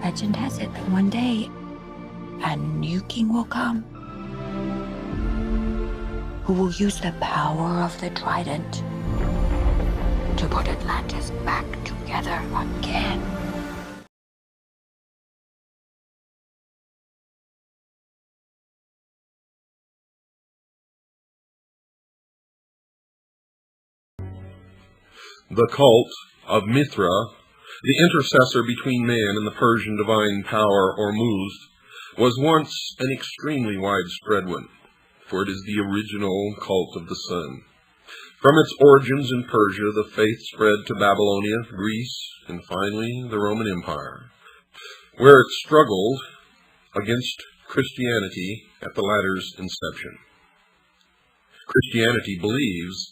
Legend has it that one day a new king will come who will use the power of the trident to put Atlantis back together again. The cult of Mithra, the intercessor between man and the Persian divine power Ormuzd, was once an extremely widespread one, for it is the original cult of the sun. From its origins in Persia, the faith spread to Babylonia, Greece, and finally the Roman Empire, where it struggled against Christianity at the latter's inception. Christianity believes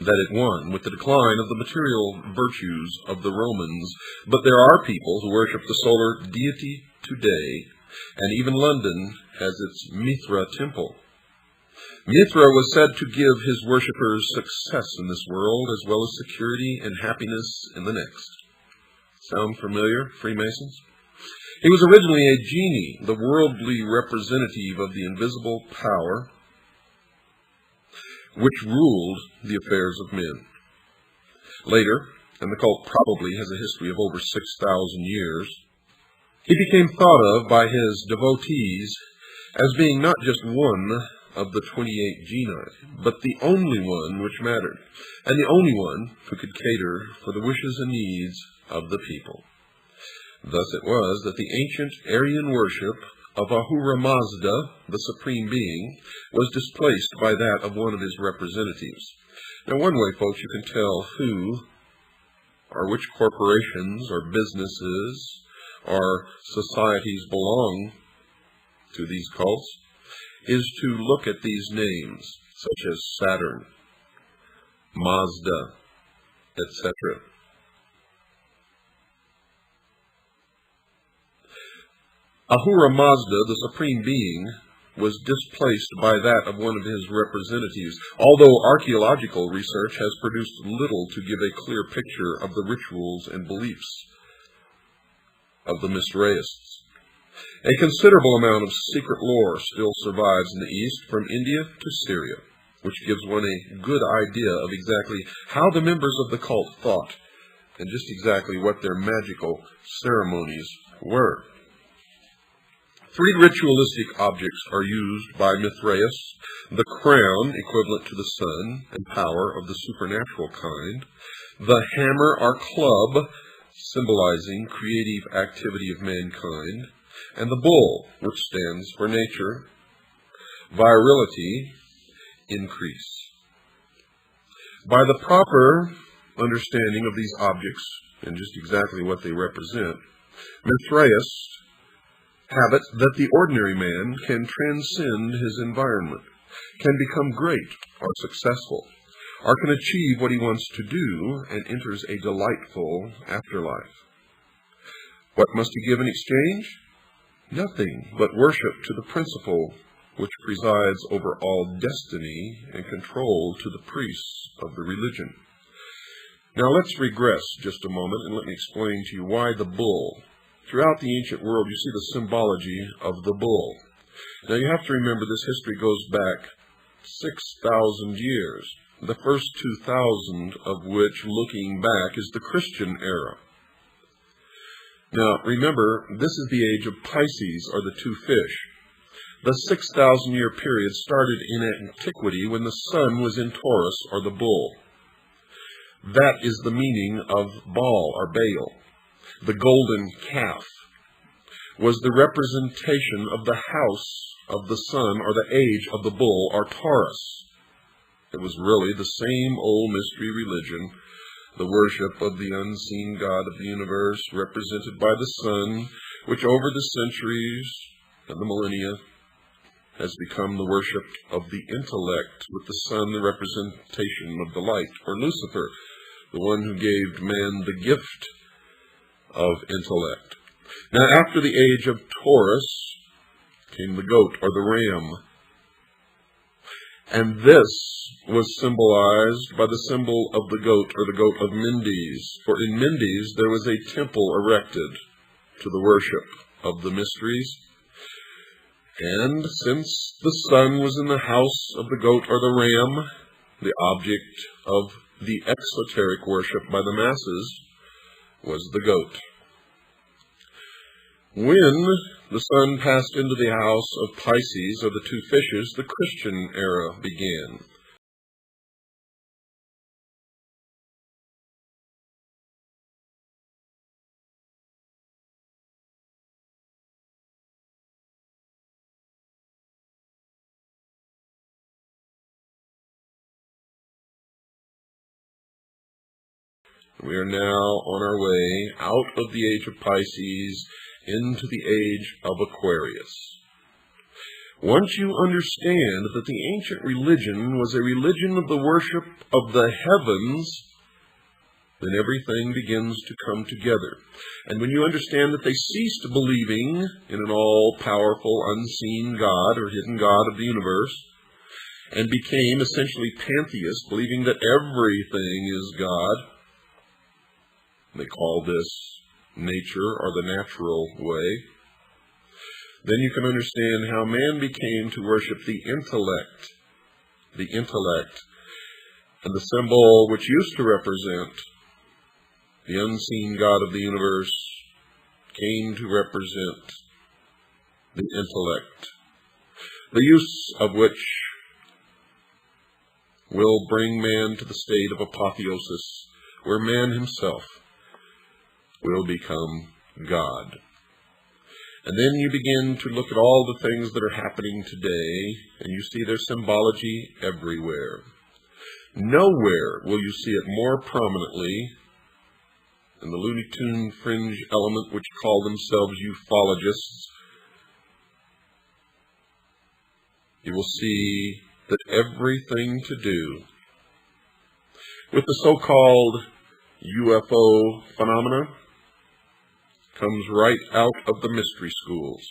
that it won with the decline of the material virtues of the Romans, but there are people who worship the solar deity today, and even London has its Mithra temple. Mithra was said to give his worshippers success in this world, as well as security and happiness in the next. Sound familiar, Freemasons? He was originally a genie, the worldly representative of the invisible power which ruled the affairs of men. Later, and the cult probably has a history of over 6,000 years, he became thought of by his devotees as being not just one of the 28 genii, but the only one which mattered, and the only one who could cater for the wishes and needs of the people. Thus it was that the ancient Aryan worship of Ahura Mazda, the Supreme Being, was displaced by that of one of his representatives. Now, one way, folks, you can tell who or which corporations or businesses or societies belong to these cults is to look at these names, such as Saturn, Mazda, etc. Ahura Mazda, the Supreme Being, was displaced by that of one of his representatives, although archaeological research has produced little to give a clear picture of the rituals and beliefs of the Mithraists. A considerable amount of secret lore still survives in the East, from India to Syria, which gives one a good idea of exactly how the members of the cult thought, and just exactly what their magical ceremonies were. 3 ritualistic objects are used by Mithraeus: the crown, equivalent to the sun and power of the supernatural kind; the hammer or club, symbolizing creative activity of mankind; and the bull, which stands for nature, virility, increase. By the proper understanding of these objects and just exactly what they represent, Mithraeus habit that the ordinary man can transcend his environment, can become great or successful, or can achieve what he wants to do and enters a delightful afterlife. What must he give in exchange? Nothing but worship to the principle which presides over all destiny and control to the priests of the religion. Now let's regress just a moment and let me explain to you why the bull. Throughout the ancient world, you see the symbology of the bull. Now, you have to remember this history goes back 6,000 years, the first 2,000 of which, looking back, is the Christian era. Now, remember, this is the age of Pisces, or the 2 fish. The 6,000-year period started in antiquity when the sun was in Taurus, or the bull. That is the meaning of Baal, or Baal. The golden calf was the representation of the house of the sun, or the age of the bull, or Taurus. It was really the same old mystery religion, the worship of the unseen God of the universe, represented by the sun, which over the centuries and the millennia has become the worship of the intellect, with the sun the representation of the light, or Lucifer, the one who gave man the gift of intellect. Now, after the age of Taurus came the goat, or the ram, and this was symbolized by the symbol of the goat, or the goat of Mendes. For in Mendes there was a temple erected, to the worship of the mysteries. And since the sun was in the house of the goat or the ram, the object of the exoteric worship by the masses was the goat. When the sun passed into the house of Pisces, or the two fishes, the Christian era began. We are now on our way out of the age of Pisces into the age of Aquarius. Once you understand that the ancient religion was a religion of the worship of the heavens, then everything begins to come together. And when you understand that they ceased believing in an all-powerful, unseen God or hidden God of the universe, and became essentially pantheists, believing that everything is God, they call this nature or the natural way, then you can understand how man became to worship the intellect, and the symbol which used to represent the unseen God of the universe came to represent the intellect, the use of which will bring man to the state of apotheosis, where man himself will become God. And then you begin to look at all the things that are happening today, and you see their symbology everywhere. Nowhere will you see it more prominently than the Looney Tune fringe element which call themselves ufologists. You will see that everything to do with the so-called UFO phenomena comes right out of the mystery schools.